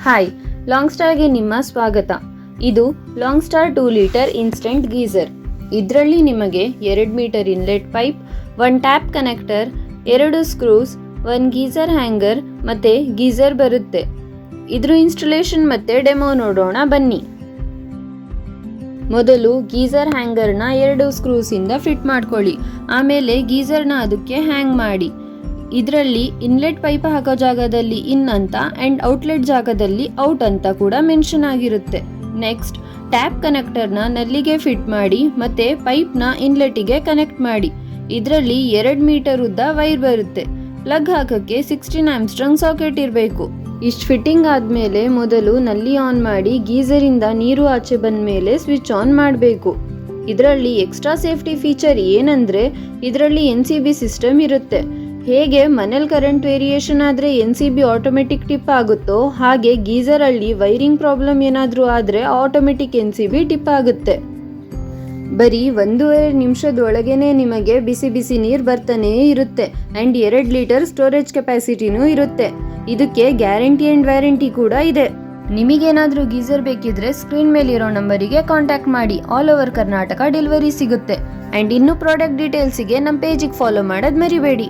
Hi, long ಸ್ಟಾರ್ಗೆ ನಿಮ್ಮ ಸ್ವಾಗತ. ಇದು Long Star 2 litre instant geyser. ಇದರಲ್ಲಿ ನಿಮಗೆ 2 metre inlet pipe, 1 tap connector, 2 screws, 1 geyser hanger ಮತ್ತೆ ಗೀಸರ್ ಬರುತ್ತೆ. ಇದ್ರ ಇನ್ಸ್ಟಾಲೇಷನ್ ಮತ್ತೆ ಡೆಮೋ ನೋಡೋಣ ಬನ್ನಿ. ಮೊದಲು ಗೀಸರ್ ಹ್ಯಾಂಗರ್ನ 2 ಸ್ಕ್ರೂಸ್ ಇಂದ ಫಿಟ್ ಮಾಡ್ಕೊಳ್ಳಿ. ಆಮೇಲೆ ಗೀಸರ್ನ ಅದಕ್ಕೆ ಹ್ಯಾಂಗ್ ಮಾಡಿ. ಇದರಲ್ಲಿ ಇನ್ಲೆಟ್ ಪೈಪ್ ಹಾಕೋ ಜಾಗದಲ್ಲಿ ಇನ್ ಅಂತ ಅಂಡ್ ಔಟ್ಲೆಟ್ ಜಾಗದಲ್ಲಿ ಔಟ್ ಅಂತ ಕೂಡ ಮೆನ್ಷನ್ ಆಗಿರುತ್ತೆ. ನೆಕ್ಸ್ಟ್ ಟ್ಯಾಪ್ ಕನೆಕ್ಟರ್ನ ನಲ್ಲಿಗೆ ಫಿಟ್ ಮಾಡಿ ಮತ್ತೆ ಪೈಪ್ನ ಇನ್ಲೆಟಿಗೆ ಕನೆಕ್ಟ್ ಮಾಡಿ. ಇದರಲ್ಲಿ 2 ಮೀಟರ್ ಉದ್ದ ವೈರ್ ಬರುತ್ತೆ. ಪ್ಲಗ್ ಹಾಕಕ್ಕೆ 16 ಆಮ್ಸ್ಟ್ರಾಂಗ್ ಸಾಕೆಟ್ ಇರಬೇಕು. ಇಷ್ಟು ಫಿಟ್ಟಿಂಗ್ ಆದಮೇಲೆ ಮೊದಲು ನಲ್ಲಿ ಆನ್ ಮಾಡಿ ಗೀಸರಿಂದ ನೀರು ಆಚೆ ಬಂದ ಮೇಲೆ ಸ್ವಿಚ್ ಆನ್ ಮಾಡಬೇಕು. ಇದರಲ್ಲಿ ಎಕ್ಸ್ಟ್ರಾ ಸೇಫ್ಟಿ ಫೀಚರ್ ಏನಂದ್ರೆ ಇದರಲ್ಲಿ NCB ಸಿಸ್ಟಮ್ ಇರುತ್ತೆ. ಹೇಗೆ ಮನೇಲಿ ಕರೆಂಟ್ ವೇರಿಯೇಷನ್ ಆದರೆ NCB ಆಟೋಮೆಟಿಕ್ ಟಿಪ್ ಆಗುತ್ತೋ ಹಾಗೆ ಗೀಸರಲ್ಲಿ ವೈರಿಂಗ್ ಪ್ರಾಬ್ಲಮ್ ಏನಾದರೂ ಆದರೆ ಆಟೋಮೆಟಿಕ್ NCB ಟಿಪ್ ಆಗುತ್ತೆ. ಬರೀ 1.5 ನಿಮಿಷದೊಳಗೇನೆ ನಿಮಗೆ ಬಿಸಿ ಬಿಸಿ ನೀರು ಬರ್ತಾನೇ ಇರುತ್ತೆ ಆ್ಯಂಡ್ 2 ಲೀಟರ್ ಸ್ಟೋರೇಜ್ ಕೆಪಾಸಿಟಿನೂ ಇರುತ್ತೆ. ಇದಕ್ಕೆ ಗ್ಯಾರಂಟಿ ಆ್ಯಂಡ್ ವ್ಯಾರಂಟಿ ಕೂಡ ಇದೆ. ನಿಮಗೇನಾದರೂ ಗೀಸರ್ ಬೇಕಿದ್ರೆ ಸ್ಕ್ರೀನ್ ಮೇಲಿರೋ ನಂಬರಿಗೆ ಕಾಂಟ್ಯಾಕ್ಟ್ ಮಾಡಿ. ಆಲ್ ಓವರ್ ಕರ್ನಾಟಕ ಡೆಲಿವರಿ ಸಿಗುತ್ತೆ. ಆ್ಯಂಡ್ ಇನ್ನೂ ಪ್ರಾಡಕ್ಟ್ ಡೀಟೇಲ್ಸಿಗೆ ನಮ್ಮ ಪೇಜಿಗೆ ಫಾಲೋ ಮಾಡೋದು ಮರಿಬೇಡಿ.